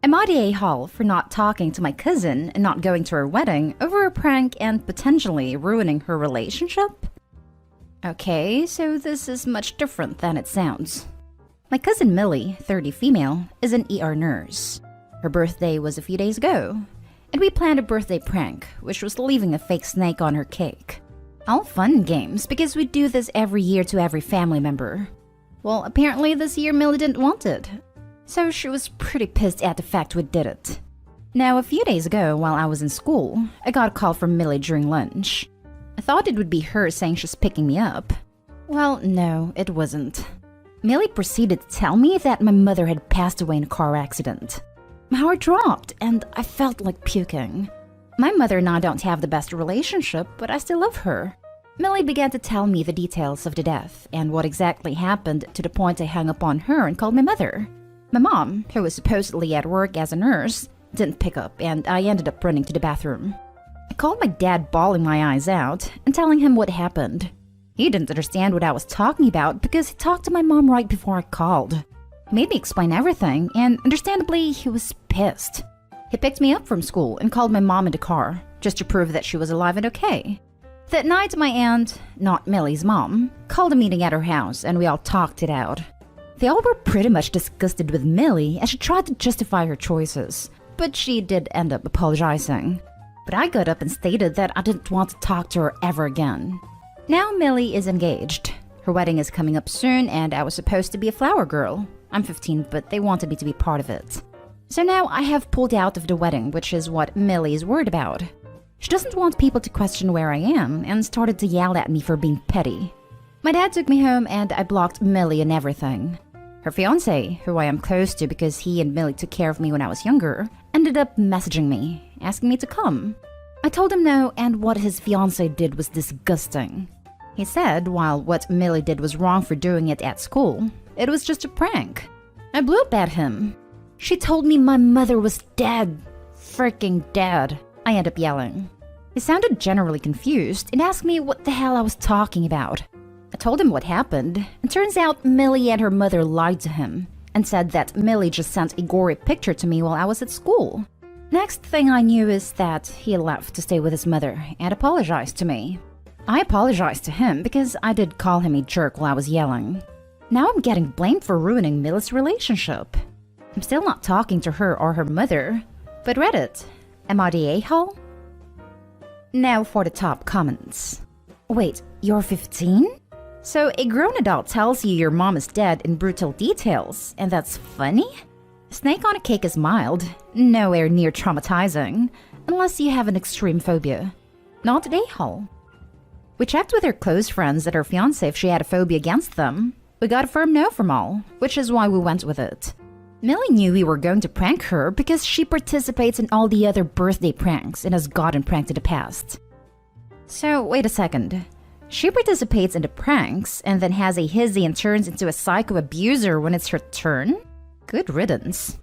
Am I the a-hole for not talking to my cousin and not going to her wedding over a prank and potentially ruining her relationship? Okay, so this is much different than it sounds. My cousin Millie, 30 female, is an ER nurse. Her birthday was a few days ago, and we planned a birthday prank, which was leaving a fake snake on her cake. All fun and games, because we do this every year to every family member. Well, apparently this year Millie didn't want it, so she was pretty pissed at the fact we did it. Now, a few days ago, while I was in school, I got a call from Millie during lunch. I thought it would be her saying she's picking me up. Well, no, it wasn't. Millie proceeded to tell me that my mother had passed away in a car accident. My heart dropped, and I felt like puking. My mother and I don't have the best relationship, but I still love her. Millie began to tell me the details of the death and what exactly happened to the point I hung up on her and called my mother. My mom, who was supposedly at work as a nurse, didn't pick up, and I ended up running to the bathroom. I called my dad, bawling my eyes out and telling him what happened. He didn't understand what I was talking about because he talked to my mom right before I called. He made me explain everything, and understandably, he was pissed. He picked me up from school and called my mom in the car, just to prove that she was alive and okay. That night, my aunt, not Millie's mom, called a meeting at her house, and we all talked it out. They all were pretty much disgusted with Millie as she tried to justify her choices, but she did end up apologizing. But I got up and stated that I didn't want to talk to her ever again. Now Millie is engaged. Her wedding is coming up soon, and I was supposed to be a flower girl. I'm 15, but they wanted me to be part of it. So now I have pulled out of the wedding, which is what Millie is worried about. She doesn't want people to question where I am and started to yell at me for being petty. My dad took me home and I blocked Millie and everything. Her fiancé, who I am close to because he and Millie took care of me when I was younger, ended up messaging me, asking me to come. I told him no, and what his fiancé did was disgusting. He said while what Millie did was wrong for doing it at school, it was just a prank. I blew up at him. She told me my mother was dead. Freaking dead, I ended up yelling. He sounded generally confused and asked me what the hell I was talking about. I told him what happened, and turns out Millie and her mother lied to him and said that Millie just sent a gory picture to me while I was at school. Next thing I knew is that he left to stay with his mother and apologized to me. I apologized to him because I did call him a jerk while I was yelling. Now I'm getting blamed for ruining Millie's relationship. I'm still not talking to her or her mother, but Reddit, am I the a-hole? Now for the top comments. Wait, you're 15? So a grown adult tells you your mom is dead in brutal details, and that's funny? Snake on a cake is mild, nowhere near traumatizing, unless you have an extreme phobia. Not an a-hole. We checked with her close friends at her fiancé if she had a phobia against them. We got a firm no from all, which is why we went with it. Millie knew we were going to prank her because she participates in all the other birthday pranks and has gotten pranked in the past. So, wait a second. She participates in the pranks and then has a hizzy and turns into a psycho abuser when it's her turn? Good riddance.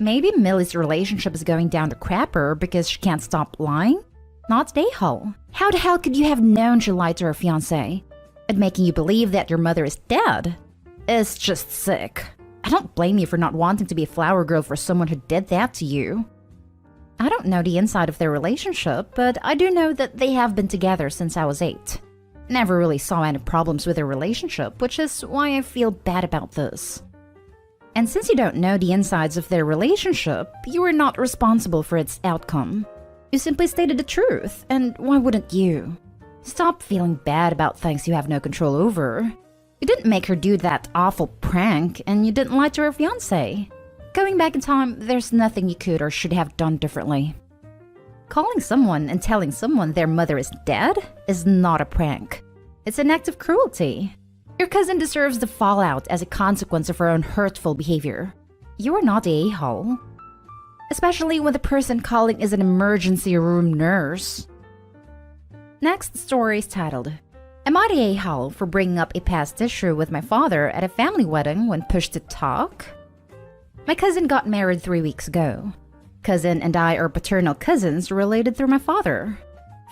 Maybe Millie's relationship is going down the crapper because she can't stop lying? Not the a-hole. How the hell could you have known she lied to her fiancé? And making you believe that your mother is dead? It's just sick. I don't blame you for not wanting to be a flower girl for someone who did that to you. I don't know the inside of their relationship, but I do know that they have been together since I was 8. Never really saw any problems with their relationship, which is why I feel bad about this. And since you don't know the insides of their relationship, you are not responsible for its outcome. You simply stated the truth, and why wouldn't you? Stop feeling bad about things you have no control over. You didn't make her do that awful prank, and you didn't lie to her fiancé. Going back in time, there's nothing you could or should have done differently. Calling someone and telling someone their mother is dead is not a prank. It's an act of cruelty. Your cousin deserves the fallout as a consequence of her own hurtful behavior. You are not the a-hole. Especially when the person calling is an emergency room nurse. Next story is titled, Am I the a-hole for bringing up a past issue with my father at a family wedding when pushed to talk? My cousin got married 3 weeks ago. Cousin and I are paternal cousins related through my father.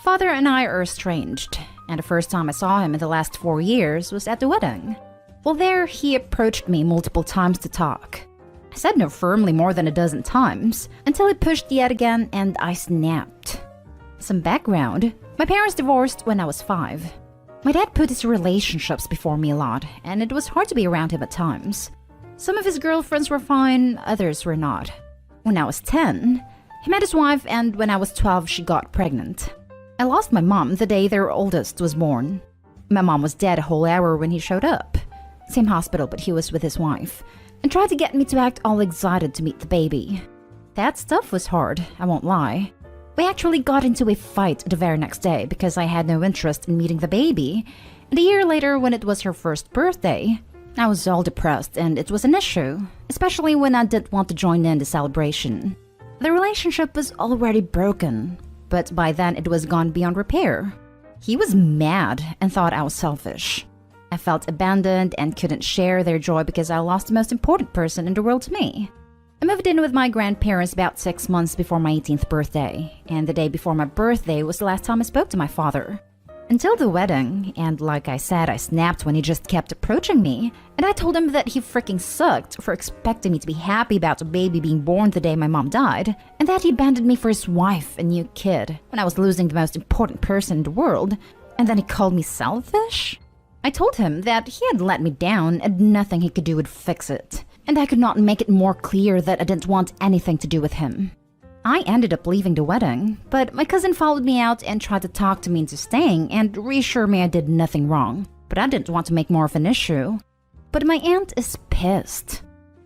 Father and I are estranged, and the first time I saw him in the last 4 years was at the wedding. While there, he approached me multiple times to talk. I I said no firmly more than a dozen times, until he pushed yet again and I snapped. Some background: my parents divorced when I was 5. My dad put his relationships before me a lot, and it was hard to be around him at times. Some of his girlfriends were fine, others were not. When I was 10, he met his wife, and when I was 12, she got pregnant. I lost my mom the day their oldest was born. My mom was dead a whole hour when he showed up. Same hospital, but he was with his wife, and tried to get me to act all excited to meet the baby. That stuff was hard, I won't lie. We actually got into a fight the very next day because I had no interest in meeting the baby, and a year later, when it was her first birthday, I was all depressed and it was an issue, especially when I didn't want to join in the celebration. The relationship was already broken, but by then it was gone beyond repair. He was mad and thought I was selfish. I felt abandoned and couldn't share their joy because I lost the most important person in the world to me. I moved in with my grandparents about 6 months before my 18th birthday, and the day before my birthday was the last time I spoke to my father. Until the wedding, and like I said, I snapped when he just kept approaching me, and I told him that he freaking sucked for expecting me to be happy about a baby being born the day my mom died, and that he abandoned me for his wife and new kid when I was losing the most important person in the world, and then he called me selfish? I told him that he had let me down and nothing he could do would fix it, and I could not make it more clear that I didn't want anything to do with him. I ended up leaving the wedding, but my cousin followed me out and tried to talk to me into staying and reassure me I did nothing wrong, but I didn't want to make more of an issue. But my aunt is pissed.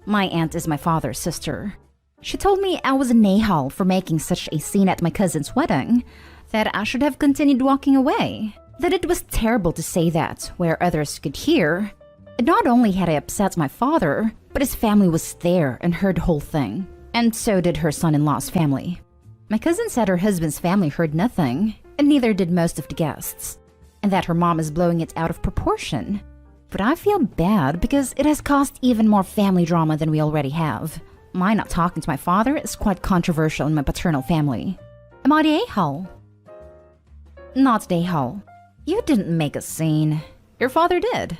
My aunt is my father's sister. She told me I was an a-hole for making such a scene at my cousin's wedding, that I should have continued walking away, that it was terrible to say that where others could hear. And not only had I upset my father, but his family was there and heard the whole thing. And so did her son-in-law's family. My cousin said her husband's family heard nothing, and neither did most of the guests, and that her mom is blowing it out of proportion. But I feel bad because it has caused even more family drama than we already have. My not talking to my father is quite controversial in my paternal family. Am I the a-hole? Not the a-hole. You didn't make a scene. Your father did.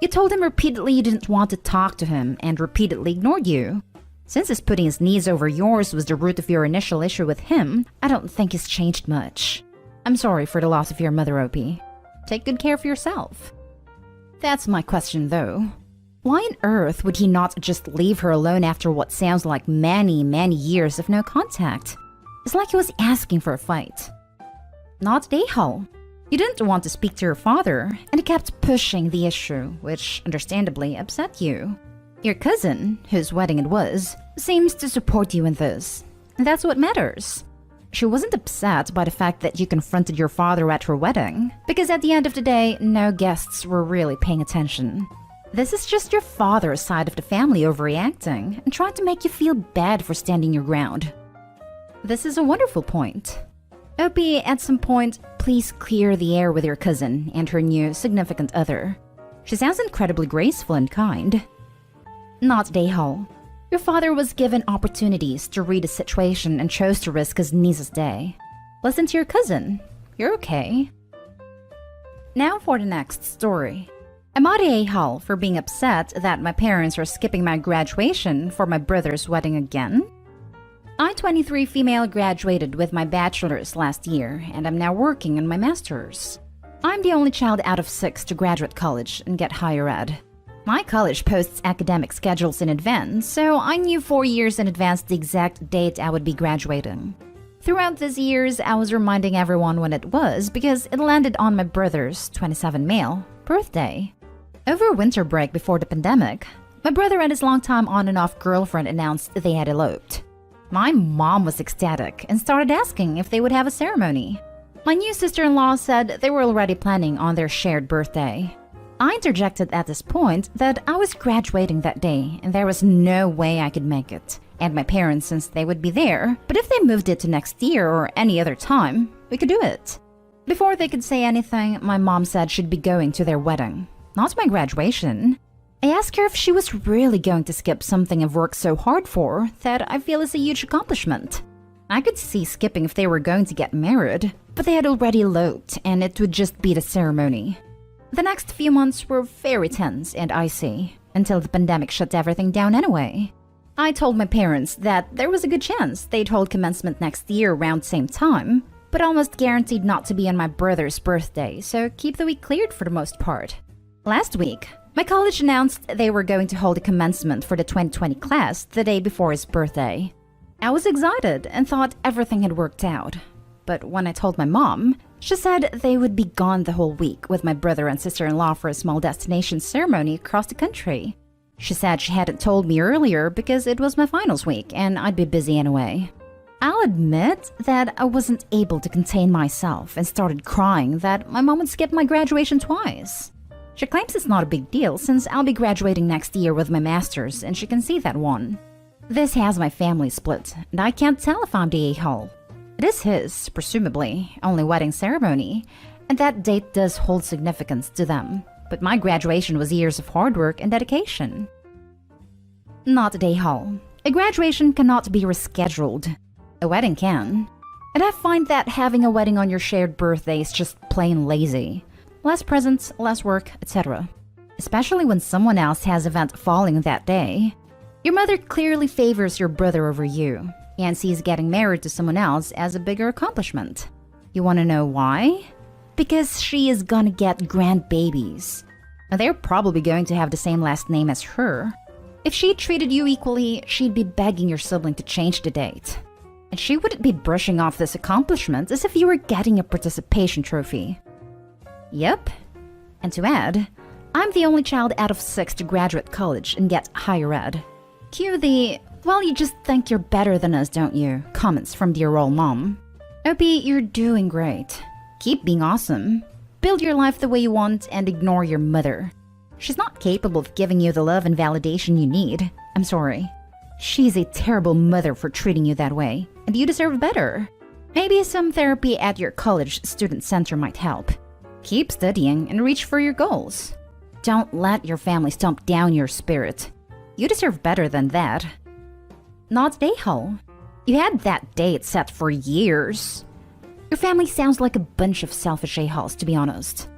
You told him repeatedly you didn't want to talk to him and repeatedly ignored you. Since his putting his knees over yours was the root of your initial issue with him, I don't think he's changed much. I'm sorry for the loss of your mother, Opie. Take good care of yourself. That's my question, though. Why on earth would he not just leave her alone after what sounds like many, many years of no contact? It's like he was asking for a fight. Not a-hole. You didn't want to speak to your father, and he kept pushing the issue, which understandably upset you. Your cousin, whose wedding it was, seems to support you in this, and that's what matters. She wasn't upset by the fact that you confronted your father at her wedding, because at the end of the day, no guests were really paying attention. This is just your father's side of the family overreacting and trying to make you feel bad for standing your ground. This is a wonderful point. Opie, at some point, please clear the air with your cousin and her new significant other. She sounds incredibly graceful and kind. Not a-hole. Your father was given opportunities to read the situation and chose to risk his niece's day. Listen to your cousin. You're okay. Now for the next story. Am I the a-hole for being upset that my parents are skipping my graduation for my brother's wedding again? I, 23 female, graduated with my bachelor's last year, and I'm now working on my master's. I'm the only child out of 6 to graduate college and get higher ed. My college posts academic schedules in advance, so I knew 4 years in advance the exact date I would be graduating. Throughout these years, I was reminding everyone when it was because it landed on my brother's, 27 male, birthday. Over winter break before the pandemic, my brother and his longtime on and off girlfriend announced they had eloped. My mom was ecstatic and started asking if they would have a ceremony. My new sister-in-law said they were already planning on their shared birthday. I interjected at this point that I was graduating that day and there was no way I could make it, and my parents since they would be there, but if they moved it to next year or any other time, we could do it. Before they could say anything, my mom said she'd be going to their wedding, not my graduation. I asked her if she was really going to skip something I've worked so hard for that I feel is a huge accomplishment. I could see skipping if they were going to get married, but they had already eloped and it would just be the ceremony. The next few months were very tense and icy, until the pandemic shut everything down anyway. I told my parents that there was a good chance they'd hold commencement next year around the same time, but almost guaranteed not to be on my brother's birthday, so keep the week cleared for the most part. Last week, my college announced they were going to hold a commencement for the 2020 class the day before his birthday. I was excited and thought everything had worked out. But when I told my mom, she said they would be gone the whole week with my brother and sister-in-law for a small destination ceremony across the country. She said she hadn't told me earlier because it was my finals week and I'd be busy anyway. I'll admit that I wasn't able to contain myself and started crying that my mom would skip my graduation twice. She claims it's not a big deal since I'll be graduating next year with my master's and she can see that one. This has my family split, and I can't tell if I'm the a-hole. It is his, presumably, only wedding ceremony, and that date does hold significance to them. But my graduation was years of hard work and dedication. Not a a-hole. A graduation cannot be rescheduled. A wedding can. And I find that having a wedding on your shared birthday is just plain lazy. Less presents, less work, etc. Especially when someone else has event falling that day. Your mother clearly favors your brother over you, and sees getting married to someone else as a bigger accomplishment. You want to know why? Because she is gonna get grandbabies. And they're probably going to have the same last name as her. If she treated you equally, she'd be begging your sibling to change the date. And she wouldn't be brushing off this accomplishment as if you were getting a participation trophy. Yep. And to add, I'm the only child out of 6 to graduate college and get higher ed. Cue the, well, you just think you're better than us, don't you? Comments from dear old mom. Opie, you're doing great. Keep being awesome. Build your life the way you want and ignore your mother. She's not capable of giving you the love and validation you need. I'm sorry. She's a terrible mother for treating you that way, and you deserve better. Maybe some therapy at your college student center might help. Keep studying and reach for your goals. Don't let your family stomp down your spirit. You deserve better than that. Not a-hole. You had that date set for years. Your family sounds like a bunch of selfish a-holes, to be honest.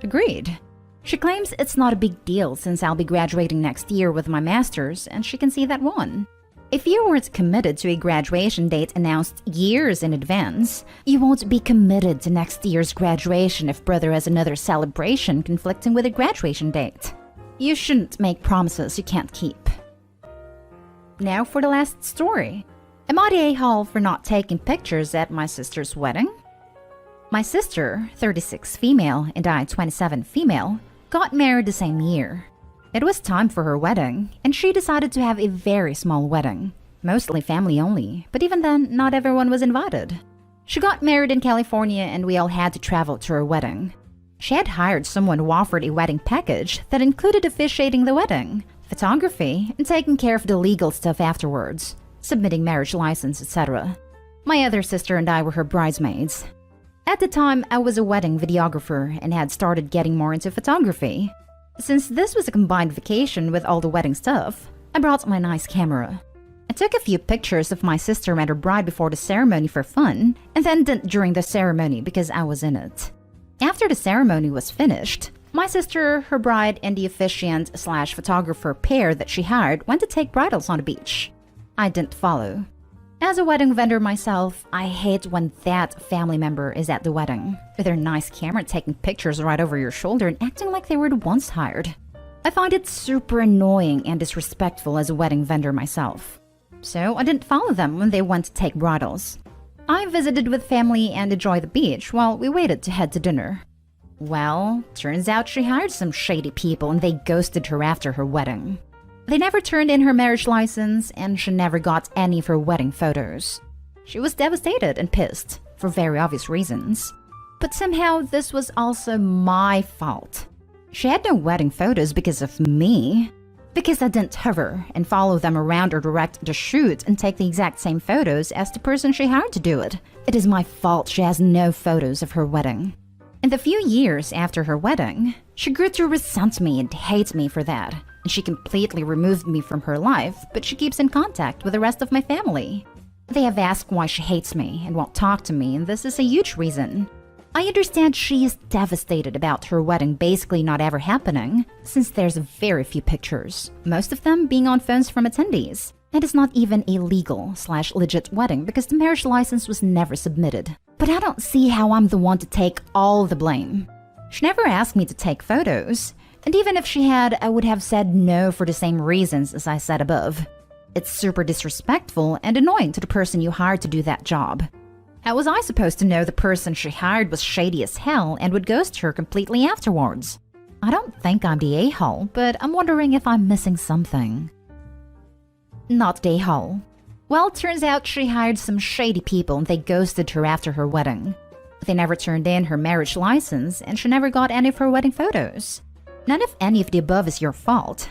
Agreed. She claims it's not a big deal since I'll be graduating next year with my master's, and she can see that one. If you weren't committed to a graduation date announced years in advance, you won't be committed to next year's graduation if brother has another celebration conflicting with a graduation date. You shouldn't make promises you can't keep. Now for the last story. Am I the a-hole for not taking pictures at my sister's wedding? My sister, 36 female, and I, 27 female, got married the same year. It was time for her wedding, and she decided to have a very small wedding. Mostly family only, but even then, not everyone was invited. She got married in California and we all had to travel to her wedding. She had hired someone who offered a wedding package that included officiating the wedding, photography, and taking care of the legal stuff afterwards, submitting marriage license, etc. My other sister and I were her bridesmaids. At the time, I was a wedding videographer and had started getting more into photography. Since this was a combined vacation with all the wedding stuff, I brought my nice camera. I took a few pictures of my sister and her bride before the ceremony for fun, and then didn't during the ceremony because I was in it. After the ceremony was finished, my sister, her bride, and the officiant/photographer pair that she hired went to take bridals on the beach. I didn't follow. As a wedding vendor myself, I hate when that family member is at the wedding, with their nice camera taking pictures right over your shoulder and acting like they were the ones hired. I find it super annoying and disrespectful as a wedding vendor myself. So I didn't follow them when they went to take bridals. I visited with family and enjoyed the beach while we waited to head to dinner. Well, turns out she hired some shady people and they ghosted her after her wedding. They never turned in her marriage license and she never got any of her wedding photos. She was devastated and pissed, for very obvious reasons. But somehow this was also my fault. She had no wedding photos because of me. Because I didn't hover and follow them around or direct the shoot and take the exact same photos as the person she hired to do it. It is my fault she has no photos of her wedding. In the few years after her wedding, she grew to resent me and hate me for that. And she completely removed me from her life, but she keeps in contact with the rest of my family. They have asked why she hates me and won't talk to me, and this is a huge reason. I understand she is devastated about her wedding basically not ever happening, since there's very few pictures, most of them being on phones from attendees. And it's not even a legal/legit wedding because the marriage license was never submitted. But I don't see how I'm the one to take all the blame. She never asked me to take photos, and even if she had, I would have said no for the same reasons as I said above. It's super disrespectful and annoying to the person you hired to do that job. How was I supposed to know the person she hired was shady as hell and would ghost her completely afterwards? I don't think I'm the a-hole, but I'm wondering if I'm missing something. Not the a-hole. Well, turns out she hired some shady people and they ghosted her after her wedding. They never turned in her marriage license and she never got any of her wedding photos. None of any of the above is your fault.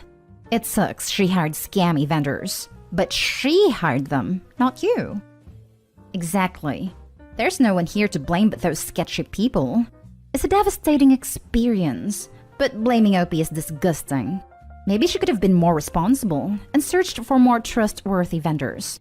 It sucks she hired scammy vendors, but she hired them, not you. Exactly. There's no one here to blame but those sketchy people. It's a devastating experience, but blaming Opie is disgusting. Maybe she could have been more responsible and searched for more trustworthy vendors.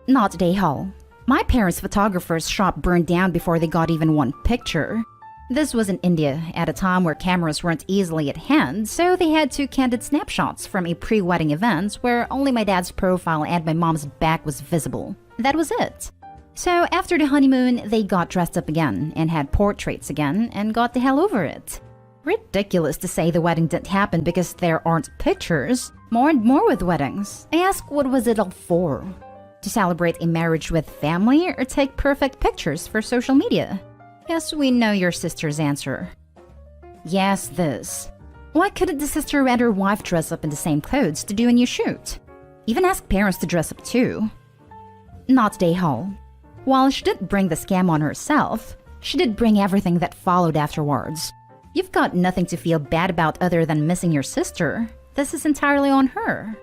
Not a-hole. My parents' photographer's shop burned down before they got even one picture. This was in India at a time where cameras weren't easily at hand, so they had 2 candid snapshots from a pre-wedding event where only my dad's profile and my mom's back was visible. That was it. So after the honeymoon, they got dressed up again and had portraits again and got the hell over it. Ridiculous to say the wedding didn't happen because there aren't pictures. More and more with weddings. I ask, what was it all for? To celebrate a marriage with family or take perfect pictures for social media? Yes, we know your sister's answer. Yes, this. Why couldn't the sister and her wife dress up in the same clothes to do a new shoot? Even ask parents to dress up too. Not a-hole. While she didn't bring the scam on herself, she did bring everything that followed afterwards. You've got nothing to feel bad about other than missing your sister. This is entirely on her.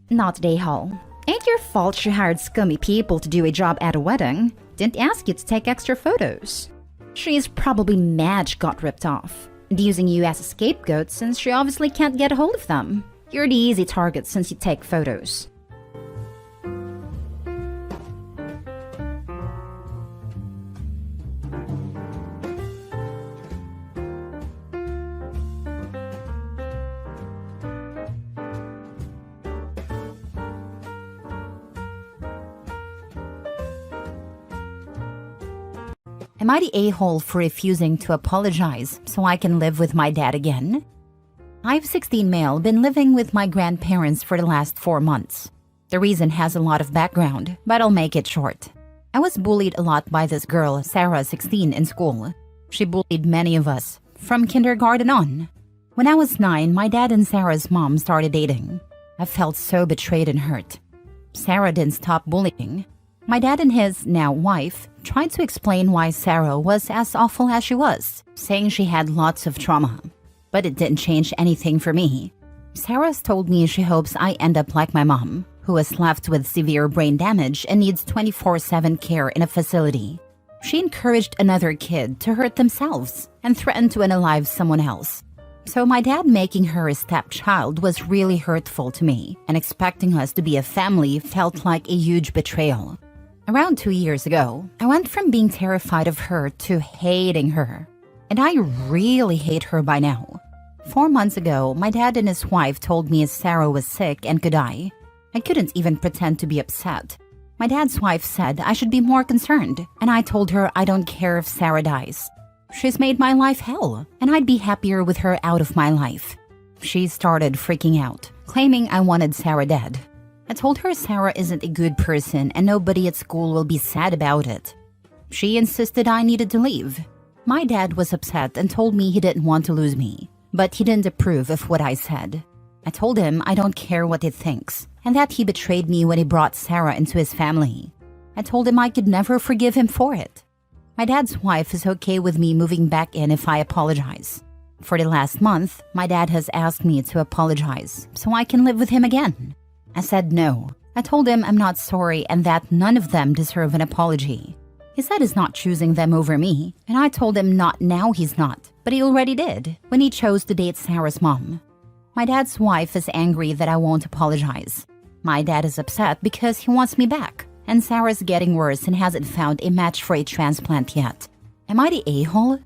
Not a-hole. Ain't your fault she hired scummy people to do a job at a wedding. Didn't ask you to take extra photos. She's probably mad she got ripped off, and using you as a scapegoat since she obviously can't get a hold of them. You're the easy target since you take photos. Am I the a-hole for refusing to apologize so I can live with my dad again? I've 16 male been living with my grandparents for the last 4 months. The reason has a lot of background, but I'll make it short. I was bullied a lot by this girl, Sarah, 16, in school. She bullied many of us, from kindergarten on. When I was 9, my dad and Sarah's mom started dating. I felt so betrayed and hurt. Sarah didn't stop bullying. My dad and his, now wife, tried to explain why Sarah was as awful as she was, saying she had lots of trauma. But it didn't change anything for me. Sarah's told me she hopes I end up like my mom, who was left with severe brain damage and needs 24/7 care in a facility. She encouraged another kid to hurt themselves and threatened to unalive someone else. So my dad making her a stepchild was really hurtful to me, and expecting us to be a family felt like a huge betrayal. Around 2 years ago, I went from being terrified of her to hating her. And I really hate her by now. 4 months ago, my dad and his wife told me Sarah was sick and could die. I couldn't even pretend to be upset. My dad's wife said I should be more concerned, and I told her I don't care if Sarah dies. She's made my life hell, and I'd be happier with her out of my life. She started freaking out, claiming I wanted Sarah dead. I told her Sarah isn't a good person and nobody at school will be sad about it. She insisted I needed to leave. My dad was upset and told me he didn't want to lose me, but he didn't approve of what I said. I told him I don't care what he thinks, and that he betrayed me when he brought Sarah into his family. I told him I could never forgive him for it. My dad's wife is okay with me moving back in if I apologize. For the last month, my dad has asked me to apologize so I can live with him again. I said no. I told him I'm not sorry and that none of them deserve an apology. He said he's not choosing them over me, and I told him not now he's not, but he already did when he chose to date Sarah's mom. My dad's wife is angry that I won't apologize. My dad is upset because he wants me back, and Sarah's getting worse and hasn't found a match for a transplant yet. Am I the a-hole?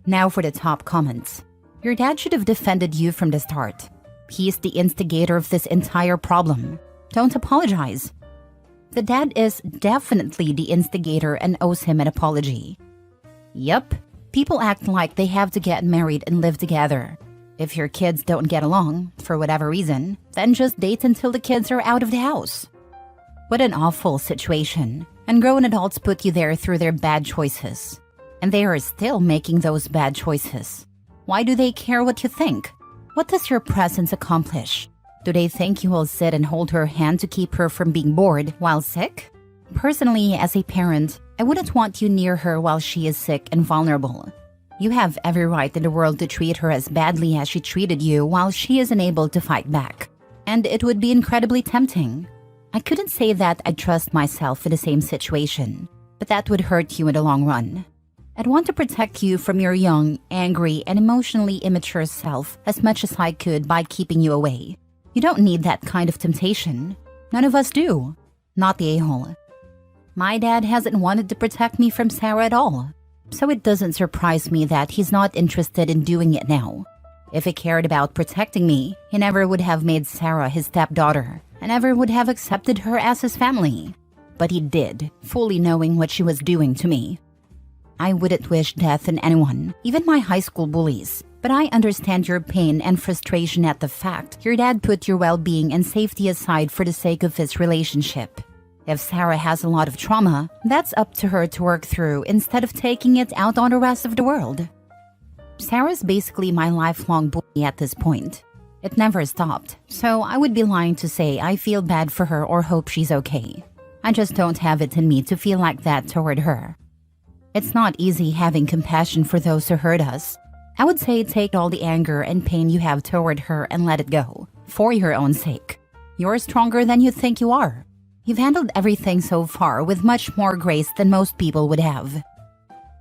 Now for the top comments. Your dad should have defended you from the start. He is the instigator of this entire problem. Don't apologize. The dad is definitely the instigator and owes him an apology. Yup, people act like they have to get married and live together. If your kids don't get along, for whatever reason, then just date until the kids are out of the house. What an awful situation. And grown adults put you there through their bad choices. And they are still making those bad choices. Why do they care what you think? What does your presence accomplish? Do they think you will sit and hold her hand to keep her from being bored while sick? Personally, as a parent, I wouldn't want you near her while she is sick and vulnerable. You have every right in the world to treat her as badly as she treated you while she is unable to fight back. And it would be incredibly tempting. I couldn't say that I'd trust myself in the same situation, but that would hurt you in the long run. I'd want to protect you from your young, angry, and emotionally immature self as much as I could by keeping you away. You don't need that kind of temptation. None of us do. Not the a-hole. My dad hasn't wanted to protect me from Sarah at all, so it doesn't surprise me that he's not interested in doing it now. If he cared about protecting me, he never would have made Sarah his stepdaughter, and never would have accepted her as his family. But he did, fully knowing what she was doing to me. I wouldn't wish death on anyone, even my high school bullies, but I understand your pain and frustration at the fact your dad put your well-being and safety aside for the sake of his relationship. If Sarah has a lot of trauma, that's up to her to work through instead of taking it out on the rest of the world. Sarah's basically my lifelong bully at this point. It never stopped, so I would be lying to say I feel bad for her or hope she's okay. I just don't have it in me to feel like that toward her. It's not easy having compassion for those who hurt us. I would say take all the anger and pain you have toward her and let it go, for your own sake. You're stronger than you think you are. You've handled everything so far with much more grace than most people would have.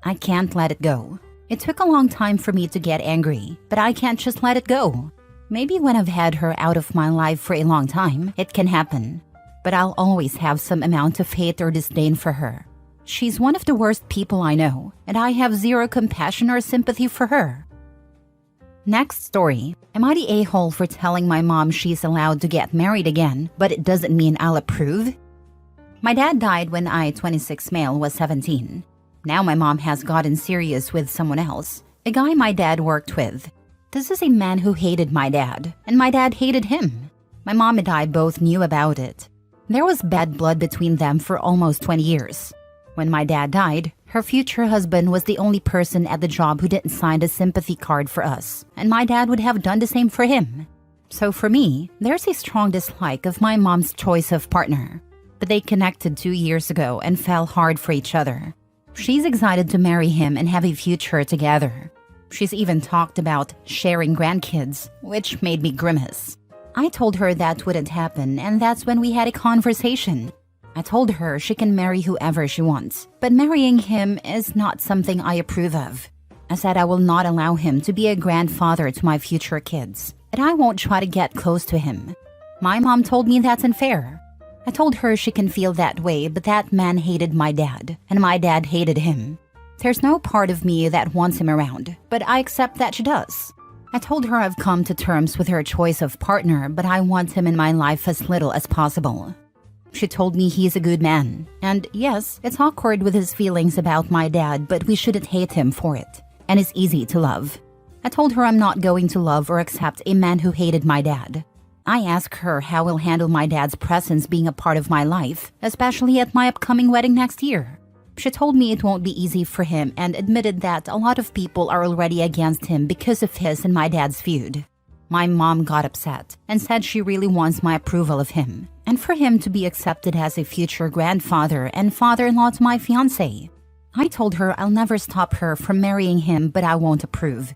I can't let it go. It took a long time for me to get angry, but I can't just let it go. Maybe when I've had her out of my life for a long time, it can happen. But I'll always have some amount of hate or disdain for her. She's one of the worst people I know, and I have zero compassion or sympathy for her. Next story. Am I the a-hole for telling my mom she's allowed to get married again, but it doesn't mean I'll approve? My dad died when I, 26 male, was 17. Now my mom has gotten serious with someone else, a guy my dad worked with. This is a man who hated my dad, and my dad hated him. My mom and I both knew about it. There was bad blood between them for almost 20 years. When my dad died, her future husband was the only person at the job who didn't sign a sympathy card for us, and my dad would have done the same for him. So for me, there's a strong dislike of my mom's choice of partner. But they connected 2 years ago and fell hard for each other. She's excited to marry him and have a future together. She's even talked about sharing grandkids, which made me grimace. I told her that wouldn't happen, and that's when we had a conversation. I told her she can marry whoever she wants, but marrying him is not something I approve of. I said I will not allow him to be a grandfather to my future kids, and I won't try to get close to him. My mom told me that's unfair. I told her she can feel that way, but that man hated my dad, and my dad hated him. There's no part of me that wants him around, but I accept that she does. I told her I've come to terms with her choice of partner, but I want him in my life as little as possible. She told me he's a good man, and yes, it's awkward with his feelings about my dad, but we shouldn't hate him for it, and it's easy to love. I told her I'm not going to love or accept a man who hated my dad. I asked her how we'll handle my dad's presence being a part of my life, especially at my upcoming wedding next year. She told me it won't be easy for him and admitted that a lot of people are already against him because of his and my dad's feud. My mom got upset and said she really wants my approval of him and for him to be accepted as a future grandfather and father-in-law to my fiancé. I told her I'll never stop her from marrying him, but I won't approve.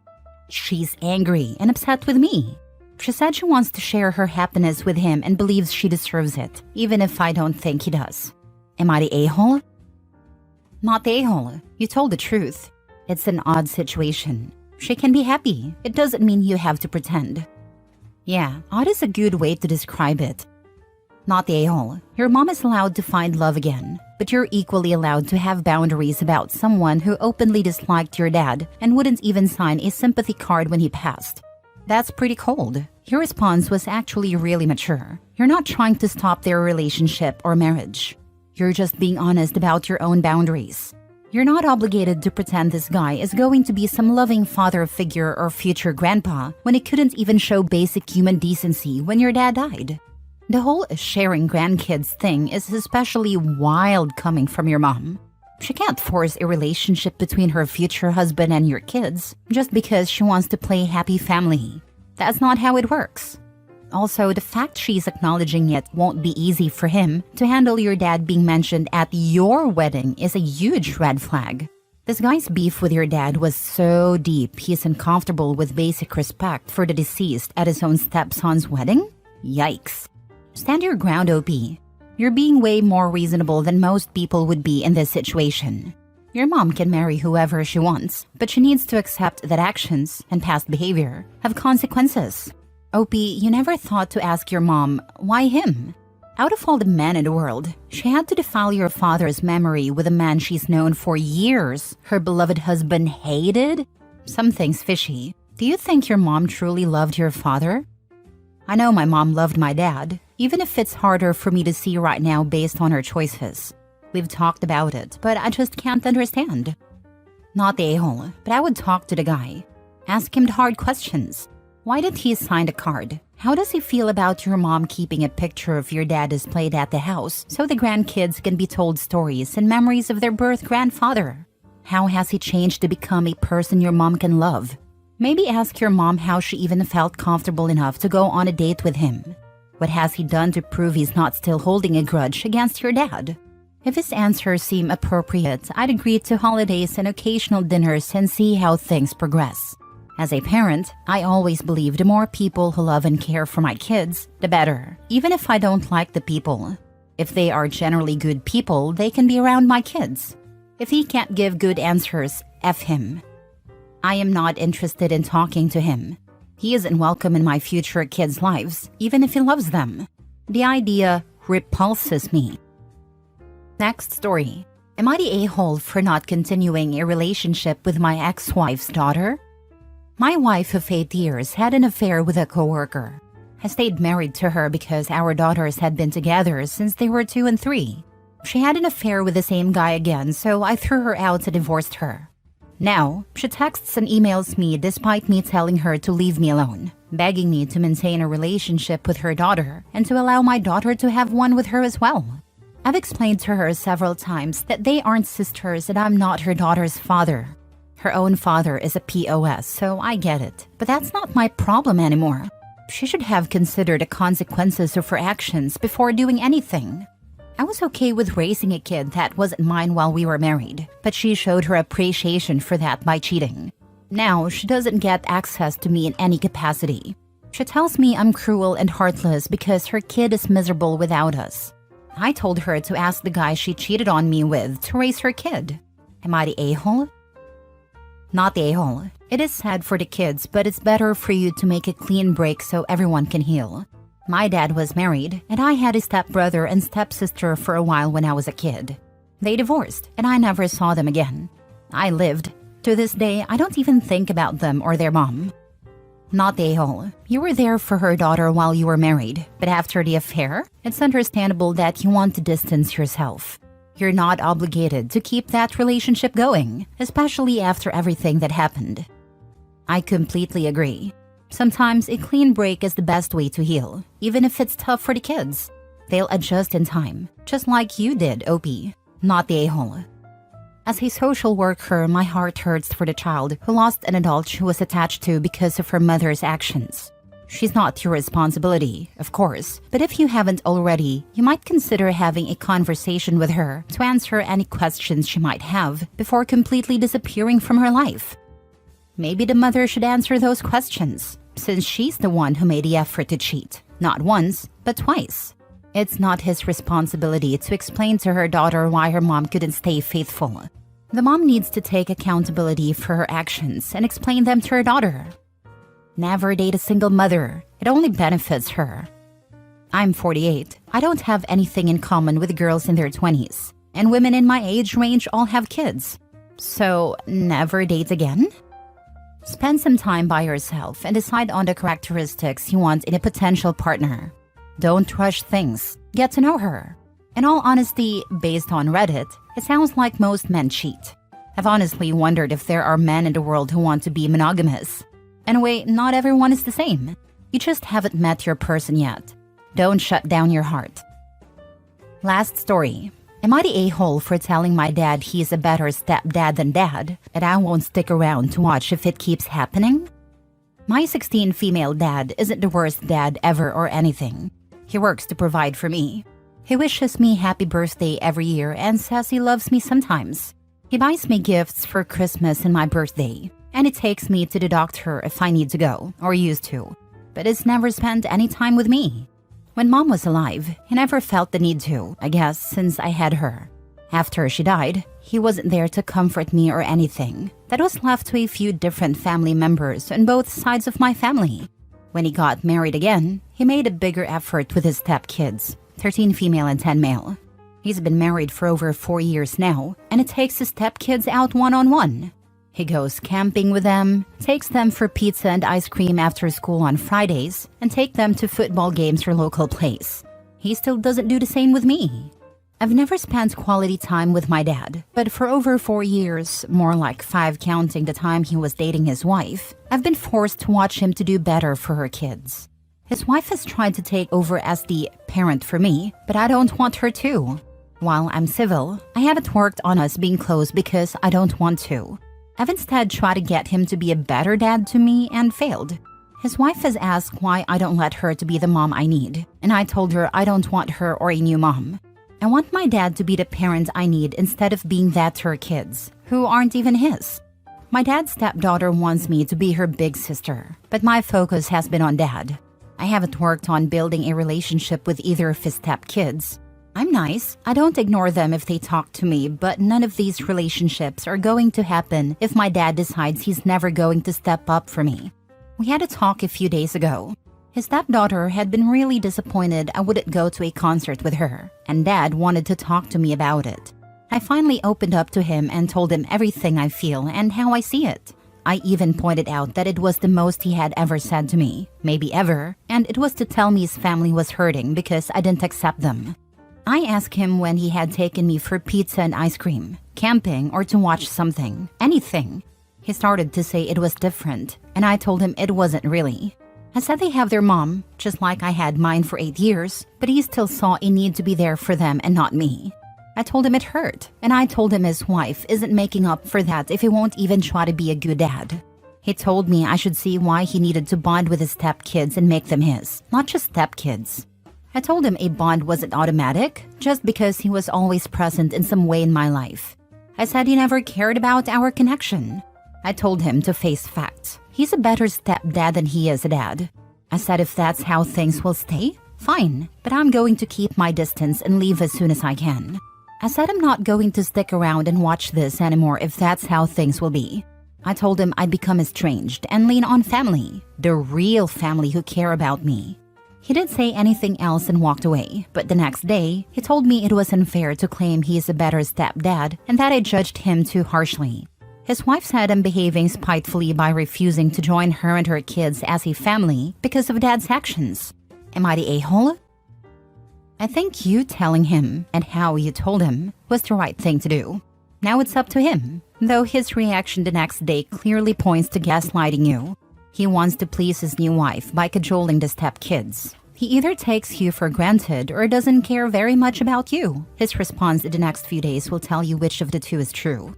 She's angry and upset with me. She said she wants to share her happiness with him and believes she deserves it, even if I don't think he does. Am I the a-hole? Not the a-hole. You told the truth. It's an odd situation. She can be happy. It doesn't mean you have to pretend. Yeah, odd is a good way to describe it. Not the a-hole. Your mom is allowed to find love again. But you're equally allowed to have boundaries about someone who openly disliked your dad and wouldn't even sign a sympathy card when he passed. That's pretty cold. Your response was actually really mature. You're not trying to stop their relationship or marriage. You're just being honest about your own boundaries. You're not obligated to pretend this guy is going to be some loving father figure or future grandpa when he couldn't even show basic human decency when your dad died. The whole sharing grandkids thing is especially wild coming from your mom. She can't force a relationship between her future husband and your kids just because she wants to play happy family. That's not how it works. Also, the fact she's acknowledging it won't be easy for him to handle your dad being mentioned at your wedding is a huge red flag. This guy's beef with your dad was so deep he's uncomfortable with basic respect for the deceased at his own stepson's wedding? Yikes. Stand your ground, OP. You're being way more reasonable than most people would be in this situation. Your mom can marry whoever she wants, but she needs to accept that actions and past behavior have consequences. OP, you never thought to ask your mom, why him? Out of all the men in the world, she had to defile your father's memory with a man she's known for years her beloved husband hated? Something's fishy. Do you think your mom truly loved your father? I know my mom loved my dad, even if it's harder for me to see right now based on her choices. We've talked about it, but I just can't understand. Not the a-hole, but I would talk to the guy. Ask him the hard questions. Why did he sign the card? How does he feel about your mom keeping a picture of your dad displayed at the house so the grandkids can be told stories and memories of their birth grandfather? How has he changed to become a person your mom can love? Maybe ask your mom how she even felt comfortable enough to go on a date with him. What has he done to prove he's not still holding a grudge against your dad? If his answers seem appropriate, I'd agree to holidays and occasional dinners and see how things progress. As a parent, I always believe the more people who love and care for my kids, the better, even if I don't like the people. If they are generally good people, they can be around my kids. If he can't give good answers, F him. I am not interested in talking to him. He isn't welcome in my future kids' lives, even if he loves them. The idea repulses me. Next story. Am I the a-hole for not continuing a relationship with my ex-wife's daughter? My wife of 8 years had an affair with a coworker. I stayed married to her because our daughters had been together since they were 2 and 3. She had an affair with the same guy again, so I threw her out and divorced her. Now, she texts and emails me despite me telling her to leave me alone, begging me to maintain a relationship with her daughter and to allow my daughter to have one with her as well. I've explained to her several times that they aren't sisters and I'm not her daughter's father. Her own father is a POS, so I get it. But that's not my problem anymore. She should have considered the consequences of her actions before doing anything. I was okay with raising a kid that wasn't mine while we were married, but she showed her appreciation for that by cheating. Now, she doesn't get access to me in any capacity. She tells me I'm cruel and heartless because her kid is miserable without us. I told her to ask the guy she cheated on me with to raise her kid. Am I the a-hole? Not the a-hole. It is sad for the kids, but it's better for you to make a clean break so everyone can heal. My dad was married, and I had a stepbrother and stepsister for a while when I was a kid. They divorced, and I never saw them again. I lived. To this day, I don't even think about them or their mom. Not the a-hole. You were there for her daughter while you were married, but after the affair, it's understandable that you want to distance yourself. You're not obligated to keep that relationship going, especially after everything that happened. I completely agree. Sometimes a clean break is the best way to heal, even if it's tough for the kids. They'll adjust in time, just like you did, OP. Not the a-hole. As a social worker, my heart hurts for the child who lost an adult she was attached to because of her mother's actions. She's not your responsibility, of course, but if you haven't already, you might consider having a conversation with her to answer any questions she might have before completely disappearing from her life. Maybe the mother should answer those questions, since she's the one who made the effort to cheat, not once, but twice. It's not his responsibility to explain to her daughter why her mom couldn't stay faithful. The mom needs to take accountability for her actions and explain them to her daughter. Never date a single mother. It only benefits her. I'm 48. I don't have anything in common with girls in their 20s. and women in my age range all have kids. So, never date again? Spend some time by yourself and decide on the characteristics you want in a potential partner. Don't rush things. Get to know her. In all honesty, based on Reddit, it sounds like most men cheat. I've honestly wondered if there are men in the world who want to be monogamous. Anyway, not everyone is the same. You just haven't met your person yet. Don't shut down your heart. Last story. Am I the a-hole for telling my dad he's a better stepdad than dad, and I won't stick around to watch if it keeps happening? My 16 female dad isn't the worst dad ever or anything. He works to provide for me. He wishes me happy birthday every year and says he loves me sometimes. He buys me gifts for Christmas and my birthday, and he takes me to the doctor if I need to go, or used to. But he's never spent any time with me. When Mom was alive, he never felt the need to, I guess, since I had her. After she died, he wasn't there to comfort me or anything. That was left to a few different family members on both sides of my family. When he got married again, he made a bigger effort with his stepkids, 13 female and 10 male. He's been married for over 4 years now, and it takes his stepkids out one-on-one. He goes camping with them, takes them for pizza and ice cream after school on Fridays, and take them to football games for local plays. He still doesn't do the same with me. I've never spent quality time with my dad, but for over 4 years, more like 5 counting the time he was dating his wife, I've been forced to watch him to do better for her kids. His wife has tried to take over as the parent for me, but I don't want her to. While I'm civil, I haven't worked on us being close because I don't want to. I've instead tried to get him to be a better dad to me and failed. His wife has asked why I don't let her to be the mom I need, and I told her I don't want her or a new mom. I want my dad to be the parent I need instead of being that to her kids, who aren't even his. My dad's stepdaughter wants me to be her big sister, but my focus has been on dad. I haven't worked on building a relationship with either of his stepkids. I'm nice. I don't ignore them if they talk to me, but none of these relationships are going to happen if my dad decides he's never going to step up for me. We had a talk a few days ago. His stepdaughter had been really disappointed I wouldn't go to a concert with her, and Dad wanted to talk to me about it. I finally opened up to him and told him everything I feel and how I see it. I even pointed out that it was the most he had ever said to me, maybe ever, and it was to tell me his family was hurting because I didn't accept them. I asked him when he had taken me for pizza and ice cream, camping, or to watch something, anything. He started to say it was different, and I told him it wasn't really. I said they have their mom, just like I had mine for 8 years, but he still saw a need to be there for them and not me. I told him it hurt, and I told him his wife isn't making up for that if he won't even try to be a good dad. He told me I should see why he needed to bond with his stepkids and make them his, not just stepkids. I told him a bond wasn't automatic, just because he was always present in some way in my life. I said he never cared about our connection. I told him to face facts. He's a better stepdad than he is a dad. I said if that's how things will stay, fine, but I'm going to keep my distance and leave as soon as I can. I said I'm not going to stick around and watch this anymore if that's how things will be. I told him I'd become estranged and lean on family, the real family who care about me. He didn't say anything else and walked away, but the next day, he told me it was unfair to claim he's a better stepdad and that I judged him too harshly. His wife said I'm behaving spitefully by refusing to join her and her kids as a family because of Dad's actions. Am I the a-hole? I think you telling him and how you told him was the right thing to do. Now it's up to him, though his reaction the next day clearly points to gaslighting you. He wants to please his new wife by cajoling the stepkids. He either takes you for granted or doesn't care very much about you. His response in the next few days will tell you which of the two is true.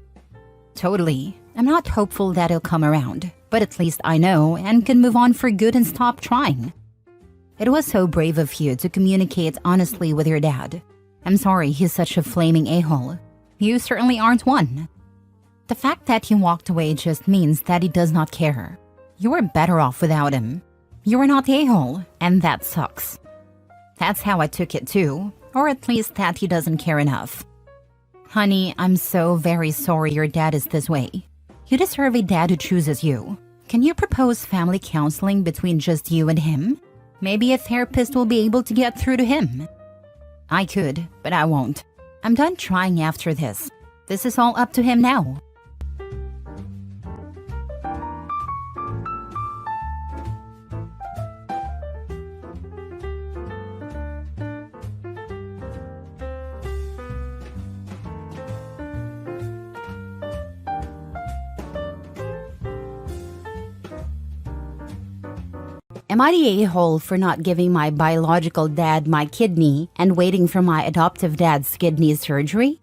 Totally. I'm not hopeful that he'll come around, but at least I know and can move on for good and stop trying. It was so brave of you to communicate honestly with your dad. I'm sorry he's such a flaming a-hole. You certainly aren't one. The fact that he walked away just means that he does not care. You were better off without him. You were not the a-hole, and that sucks. That's how I took it too, or at least that he doesn't care enough. Honey, I'm so very sorry your dad is this way. You deserve a dad who chooses you. Can you propose family counseling between just you and him? Maybe a therapist will be able to get through to him. I could, but I won't. I'm done trying after this. This is all up to him now. Am I the a-hole for not giving my biological dad my kidney and waiting for my adoptive dad's kidney surgery?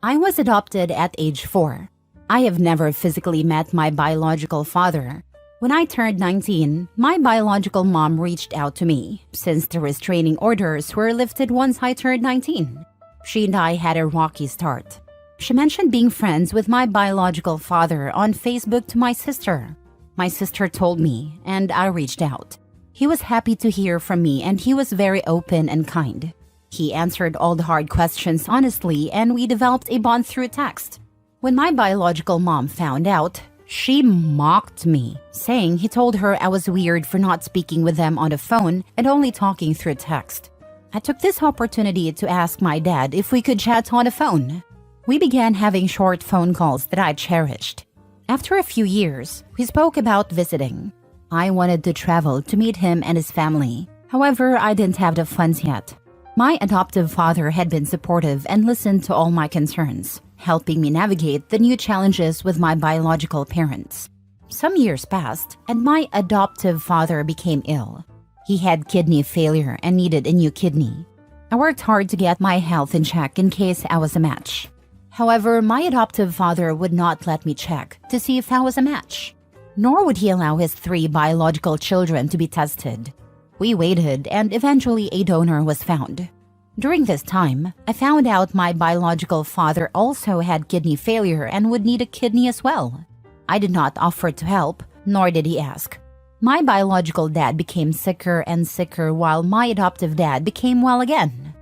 I was adopted at age 4. I have never physically met my biological father. When I turned 19, my biological mom reached out to me, since the restraining orders were lifted once I turned 19. She and I had a rocky start. She mentioned being friends with my biological father on Facebook to my sister. My sister told me, and I reached out. He was happy to hear from me, and he was very open and kind. He answered all the hard questions honestly, and we developed a bond through text. When my biological mom found out, she mocked me, saying he told her I was weird for not speaking with them on the phone and only talking through text. I took this opportunity to ask my dad if we could chat on the phone. We began having short phone calls that I cherished. After a few years, we spoke about visiting. I wanted to travel to meet him and his family. However, I didn't have the funds yet. My adoptive father had been supportive and listened to all my concerns, helping me navigate the new challenges with my biological parents. Some years passed, and my adoptive father became ill. He had kidney failure and needed a new kidney. I worked hard to get my health in check in case I was a match. However, my adoptive father would not let me check to see if I was a match, nor would he allow his 3 biological children to be tested. We waited, and eventually a donor was found. During this time, I found out my biological father also had kidney failure and would need a kidney as well. I did not offer to help, nor did he ask. My biological dad became sicker and sicker while my adoptive dad became well again.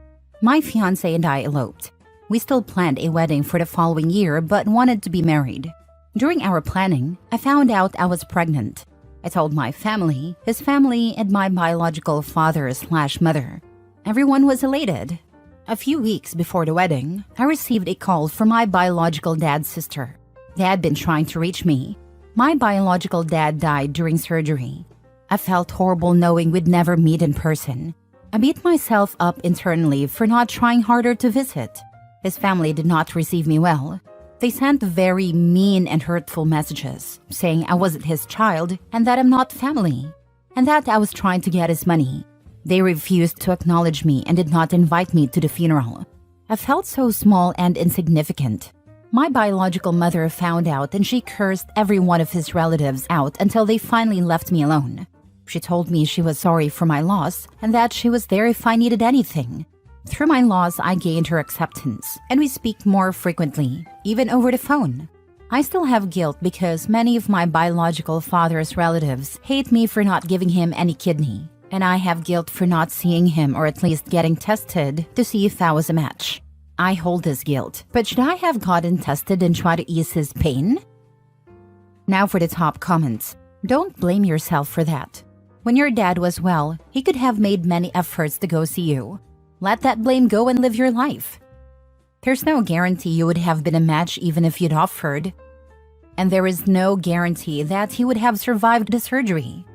My fiancé and I eloped. We still planned a wedding for the following year but wanted to be married. During our planning, I found out I was pregnant. I told my family, his family, and my biological father/mother. Everyone was elated. A few weeks before the wedding, I received a call from my biological dad's sister. They had been trying to reach me. My biological dad died during surgery. I felt horrible knowing we'd never meet in person. I beat myself up internally for not trying harder to visit. His family did not receive me well. They sent very mean and hurtful messages, saying I wasn't his child and that I'm not family, and that I was trying to get his money. They refused to acknowledge me and did not invite me to the funeral. I felt so small and insignificant. My biological mother found out and she cursed every one of his relatives out until they finally left me alone. She told me she was sorry for my loss and that she was there if I needed anything. Through my loss, I gained her acceptance, and we speak more frequently, even over the phone. I still have guilt because many of my biological father's relatives hate me for not giving him any kidney, and I have guilt for not seeing him or at least getting tested to see if I was a match. I hold this guilt, but should I have gotten tested and try to ease his pain? Now for the top comments. Don't blame yourself for that. When your dad was well, he could have made many efforts to go see you. Let that blame go and live your life. There's no guarantee you would have been a match even if you'd offered. And there is no guarantee that he would have survived the surgery.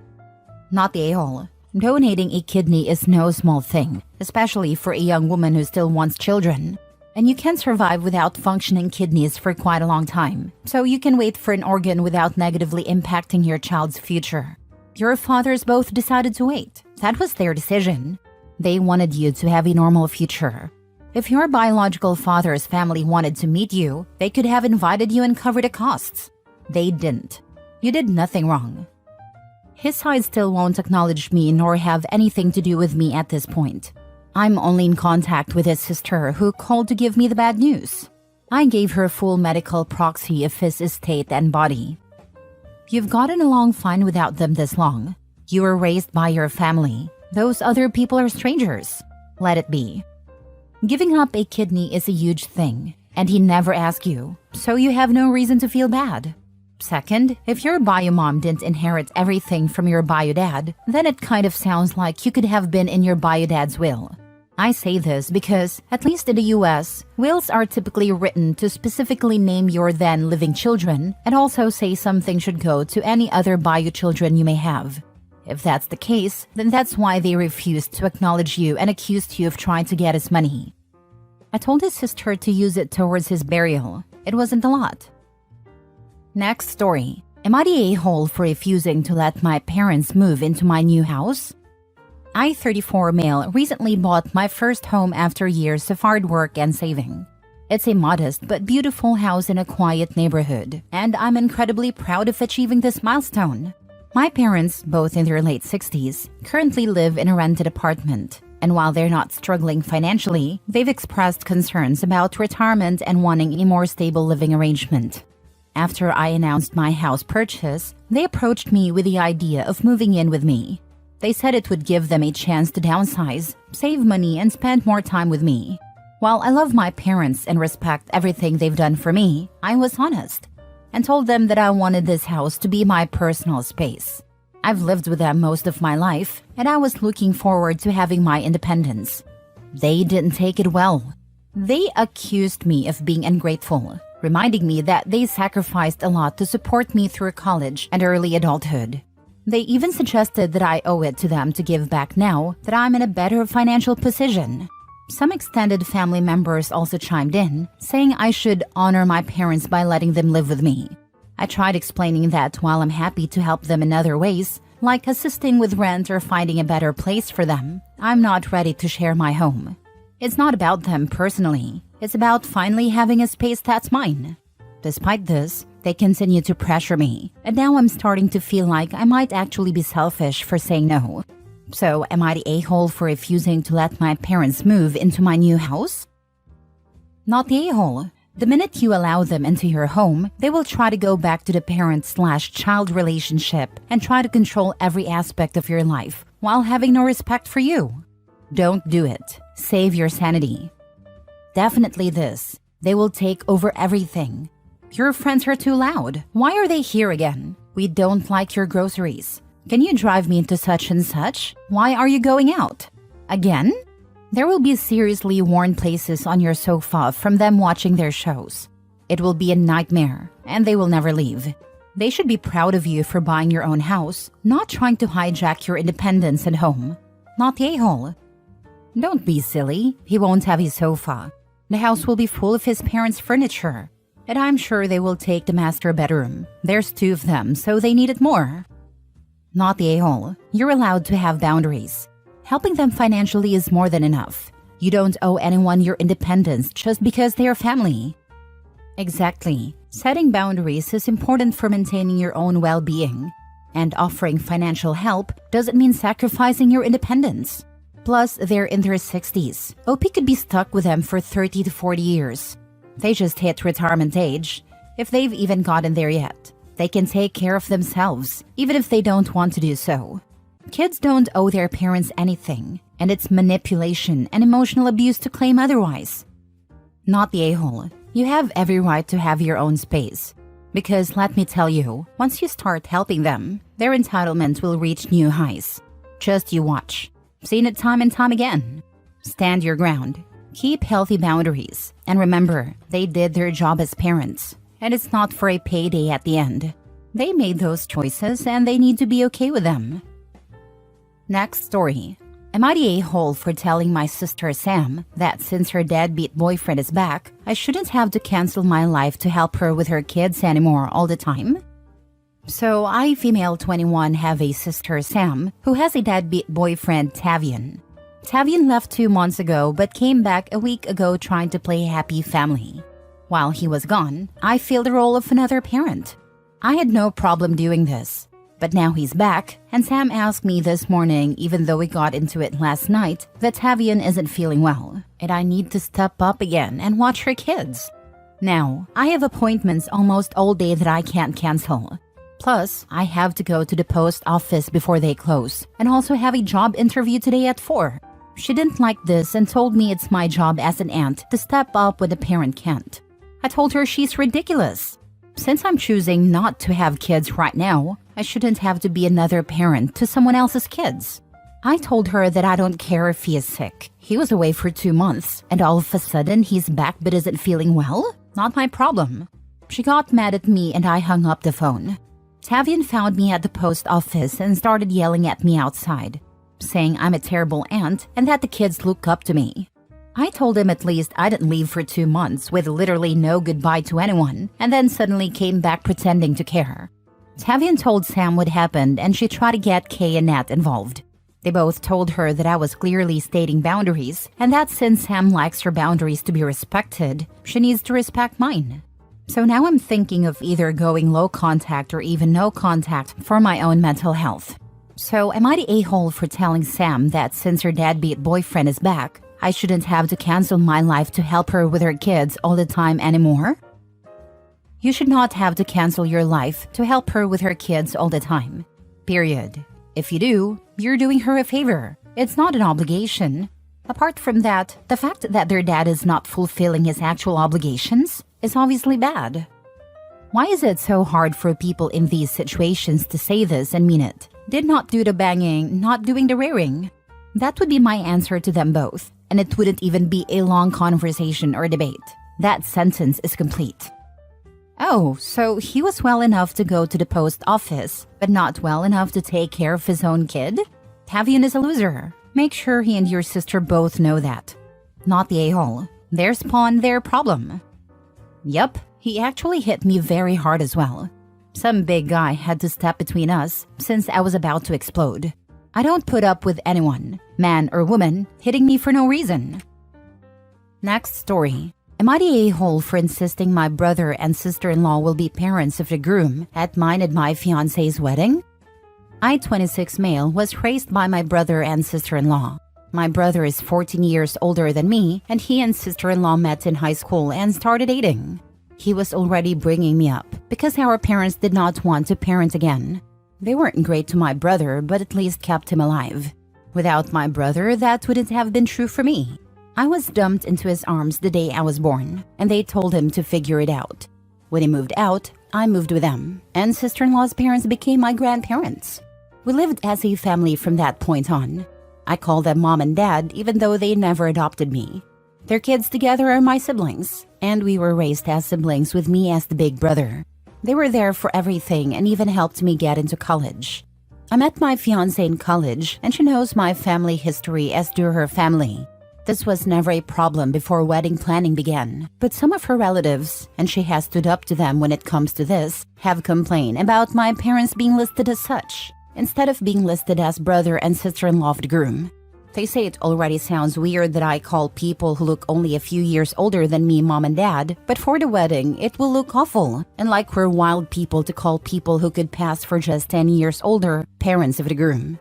Not the a-hole. Donating a kidney is no small thing, especially for a young woman who still wants children. And you can survive without functioning kidneys for quite a long time, so you can wait for an organ without negatively impacting your child's future. Your fathers both decided to wait. That was their decision. They wanted you to have a normal future. If your biological father's family wanted to meet you, they could have invited you and covered the costs. They didn't. You did nothing wrong. His side still won't acknowledge me nor have anything to do with me at this point. I'm only in contact with his sister who called to give me the bad news. I gave her full medical proxy of his estate and body. You've gotten along fine without them this long. You were raised by your family. Those other people are strangers. Let it be. Giving up a kidney is a huge thing, and he never asked you, so you have no reason to feel bad. Second, if your bio mom didn't inherit everything from your bio dad, then it kind of sounds like you could have been in your bio dad's will. I say this because, at least in the US, wills are typically written to specifically name your then living children and also say something should go to any other bio children you may have. If that's the case, then that's why they refused to acknowledge you and accused you of trying to get his money. I told his sister to use it towards his burial. It wasn't a lot. Next story. Am I the a-hole for refusing to let my parents move into my new house? I, 34 male, recently bought my first home after years of hard work and saving. It's a modest but beautiful house in a quiet neighborhood, and I'm incredibly proud of achieving this milestone. My parents, both in their late 60s, currently live in a rented apartment, and while they're not struggling financially, they've expressed concerns about retirement and wanting a more stable living arrangement. After I announced my house purchase, they approached me with the idea of moving in with me. They said it would give them a chance to downsize, save money, and spend more time with me. While I love my parents and respect everything they've done for me, I was honest and told them that I wanted this house to be my personal space. I've lived with them most of my life, and I was looking forward to having my independence. They didn't take it well. They accused me of being ungrateful, reminding me that they sacrificed a lot to support me through college and early adulthood. They even suggested that I owe it to them to give back now that I'm in a better financial position. Some extended family members also chimed in, saying I should honor my parents by letting them live with me. I tried explaining that while I'm happy to help them in other ways, like assisting with rent or finding a better place for them, I'm not ready to share my home. It's not about them personally. It's about finally having a space that's mine. Despite this, they continue to pressure me, and now I'm starting to feel like I might actually be selfish for saying no. So, am I the a-hole for refusing to let my parents move into my new house? Not the a-hole. The minute you allow them into your home, they will try to go back to the parent/child relationship and try to control every aspect of your life while having no respect for you. Don't do it. Save your sanity. Definitely this. They will take over everything. Your friends are too loud. Why are they here again? We don't like your groceries. Can you drive me into such and such? Why are you going out? Again? There will be seriously worn places on your sofa from them watching their shows. It will be a nightmare, and they will never leave. They should be proud of you for buying your own house, not trying to hijack your independence and home. Not the a-hole. Don't be silly. He won't have his sofa. The house will be full of his parents' furniture. And I'm sure they will take the master bedroom. There's 2 of them, so they need it more. Not the a-hole. You're allowed to have boundaries. Helping them financially is more than enough. You don't owe anyone your independence just because they are family. Exactly. Setting boundaries is important for maintaining your own well-being. And offering financial help doesn't mean sacrificing your independence. Plus, they're in their 60s. OP could be stuck with them for 30 to 40 years. They just hit retirement age, if they've even gotten there yet. They can take care of themselves, even if they don't want to do so. Kids don't owe their parents anything, and it's manipulation and emotional abuse to claim otherwise. Not the a-hole. You have every right to have your own space. Because let me tell you, once you start helping them, their entitlement will reach new highs. Just you watch. Seen it time and time again. Stand your ground. Keep healthy boundaries. And remember, they did their job as parents. And it's not for a payday at the end. They made those choices and they need to be okay with them. Next story. Am I the a-hole for telling my sister Sam that since her deadbeat boyfriend is back, I shouldn't have to cancel my life to help her with her kids anymore all the time? So I, female 21, have a sister Sam who has a deadbeat boyfriend Tavian. Tavian left 2 months ago but came back a week ago trying to play happy family. While he was gone, I filled the role of another parent. I had no problem doing this. But now he's back, and Sam asked me this morning, even though we got into it last night, that Tavian isn't feeling well, and I need to step up again and watch her kids. Now, I have appointments almost all day that I can't cancel. Plus, I have to go to the post office before they close, and also have a job interview today at 4. She didn't like this and told me it's my job as an aunt to step up when the parent can't. I told her she's ridiculous. Since I'm choosing not to have kids right now, I shouldn't have to be another parent to someone else's kids. I told her that I don't care if he is sick. He was away for 2 months, and all of a sudden he's back but isn't feeling well? Not my problem. She got mad at me and I hung up the phone. Tavian found me at the post office and started yelling at me outside, saying I'm a terrible aunt and that the kids look up to me. I told him at least I didn't leave for 2 months with literally no goodbye to anyone, and then suddenly came back pretending to care. Tavian told Sam what happened and she tried to get Kay and Nat involved. They both told her that I was clearly stating boundaries, and that since Sam likes her boundaries to be respected, she needs to respect mine. So now I'm thinking of either going low contact or even no contact for my own mental health. So am I the a-hole for telling Sam that since her deadbeat boyfriend is back, I shouldn't have to cancel my life to help her with her kids all the time anymore? You should not have to cancel your life to help her with her kids all the time. Period. If you do, you're doing her a favor. It's not an obligation. Apart from that, the fact that their dad is not fulfilling his actual obligations is obviously bad. Why is it so hard for people in these situations to say this and mean it? Did not do the banging, not doing the rearing. That would be my answer to them both, and it wouldn't even be a long conversation or debate. That sentence is complete. Oh, so he was well enough to go to the post office, but not well enough to take care of his own kid? Tavian is a loser. Make sure he and your sister both know that. Not the a-hole. Their spawn, their problem. Yup, he actually hit me very hard as well. Some big guy had to step between us since I was about to explode. I don't put up with anyone, man or woman, hitting me for no reason. Next story. Am I the a-hole for insisting my brother and sister-in-law will be parents of the groom at mine and my fiancé's wedding? I, 26 male, was raised by my brother and sister-in-law. My brother is 14 years older than me, and he and sister-in-law met in high school and started dating. He was already bringing me up because our parents did not want to parent again. They weren't great to my brother, but at least kept him alive. Without my brother, that wouldn't have been true for me. I was dumped into his arms the day I was born, and they told him to figure it out. When he moved out, I moved with them, and sister-in-law's parents became my grandparents. We lived as a family from that point on. I call them mom and dad even though they never adopted me. Their kids together are my siblings, and we were raised as siblings with me as the big brother. They were there for everything and even helped me get into college. I met my fiancé in college, and she knows my family history as do her family. This was never a problem before wedding planning began, but some of her relatives, and she has stood up to them when it comes to this, have complained about my parents being listed as such, instead of being listed as brother and sister-in-law of the groom. They say it already sounds weird that I call people who look only a few years older than me mom and dad, but for the wedding, it will look awful, and like we're wild people to call people who could pass for just 10 years older parents of the groom.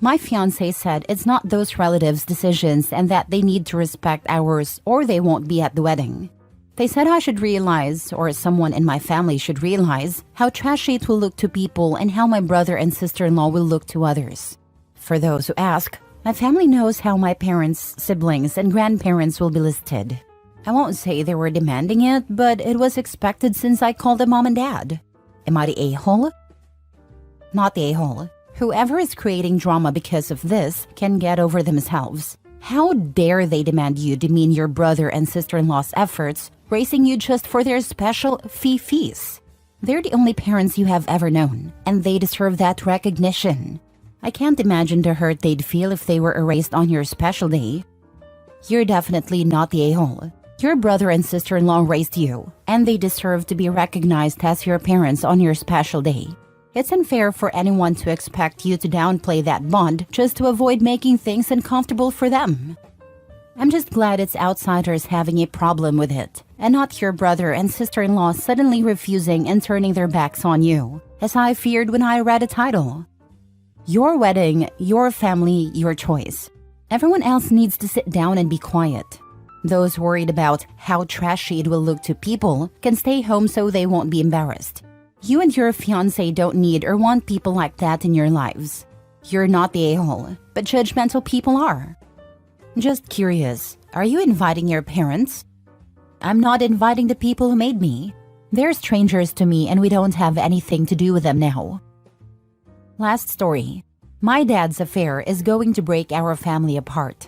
My fiancé said it's not those relatives' decisions and that they need to respect ours or they won't be at the wedding. They said I should realize, or someone in my family should realize, how trashy it will look to people and how my brother and sister-in-law will look to others. For those who ask, my family knows how my parents, siblings, and grandparents will be listed. I won't say they were demanding it, but it was expected since I called them mom and dad. Am I the a-hole? Not the a-hole. Whoever is creating drama because of this can get over themselves. How dare they demand you demean your brother and sister-in-law's efforts, raising you just for their special fees? They're the only parents you have ever known, and they deserve that recognition. I can't imagine the hurt they'd feel if they were erased on your special day. You're definitely not the a-hole. Your brother and sister-in-law raised you, and they deserve to be recognized as your parents on your special day. It's unfair for anyone to expect you to downplay that bond just to avoid making things uncomfortable for them. I'm just glad it's outsiders having a problem with it, and not your brother and sister-in-law suddenly refusing and turning their backs on you, as I feared when I read the title. Your wedding, your family, your choice. Everyone else needs to sit down and be quiet. Those worried about how trashy it will look to people can stay home so they won't be embarrassed. You and your fiancé don't need or want people like that in your lives. You're not the a-hole, but judgmental people are. Just curious, are you inviting your parents? I'm not inviting the people who made me. They're strangers to me and we don't have anything to do with them now. Last story. My dad's affair is going to break our family apart.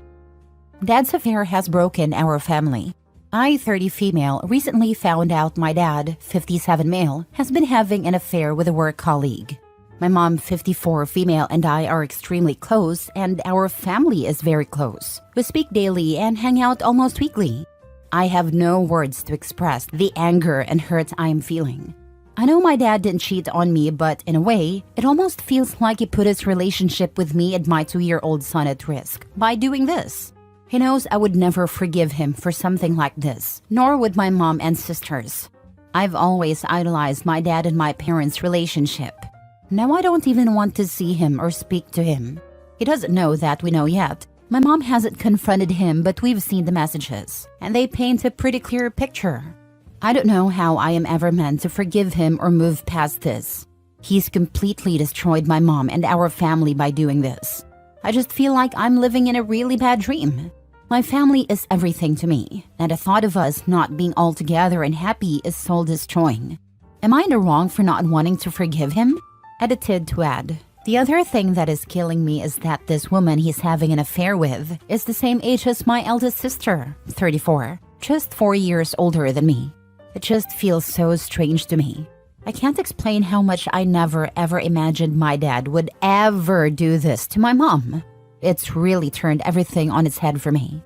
Dad's affair has broken our family. I, 30 female, recently found out my dad, 57 male, has been having an affair with a work colleague. My mom, 54 female, and I are extremely close, and our family is very close. We speak daily and hang out almost weekly. I have no words to express the anger and hurt I am feeling. I know my dad didn't cheat on me, but in a way, it almost feels like he put his relationship with me and my 2-year-old son at risk by doing this. He knows I would never forgive him for something like this, nor would my mom and sisters. I've always idolized my dad and my parents' relationship. Now I don't even want to see him or speak to him. He doesn't know that we know yet. My mom hasn't confronted him, but we've seen the messages, and they paint a pretty clear picture. I don't know how I am ever meant to forgive him or move past this. He's completely destroyed my mom and our family by doing this. I just feel like I'm living in a really bad dream. My family is everything to me, and the thought of us not being all together and happy is soul-destroying. Am I in the wrong for not wanting to forgive him? Edited to add, the other thing that is killing me is that this woman he's having an affair with is the same age as my eldest sister, 34, just 4 years older than me. It just feels so strange to me. I can't explain how much I never ever imagined my dad would ever do this to my mom. It's really turned everything on its head for me.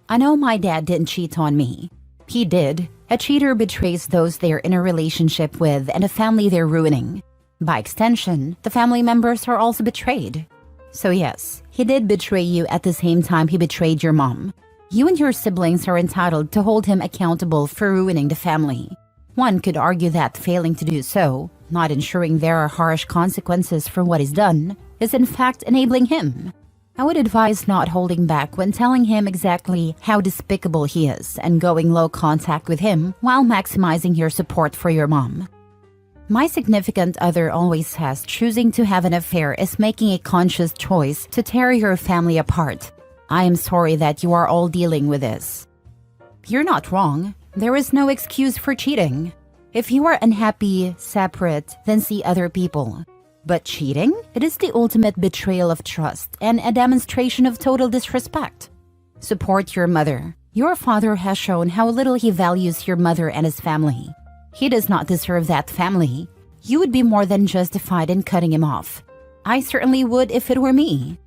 I know my dad didn't cheat on me. He did. A cheater betrays those they're in a relationship with and a family they're ruining. By extension, the family members are also betrayed. So yes, he did betray you at the same time he betrayed your mom. You and your siblings are entitled to hold him accountable for ruining the family. One could argue that failing to do so, not ensuring there are harsh consequences for what he's done, is in fact enabling him. I would advise not holding back when telling him exactly how despicable he is and going low contact with him while maximizing your support for your mom. My significant other always says choosing to have an affair is making a conscious choice to tear your family apart. I am sorry that you are all dealing with this. You're not wrong. There is no excuse for cheating. If you are unhappy, separate, then see other people. But cheating? It is the ultimate betrayal of trust and a demonstration of total disrespect. Support your mother. Your father has shown how little he values your mother and his family. He does not deserve that family. You would be more than justified in cutting him off. I certainly would if it were me.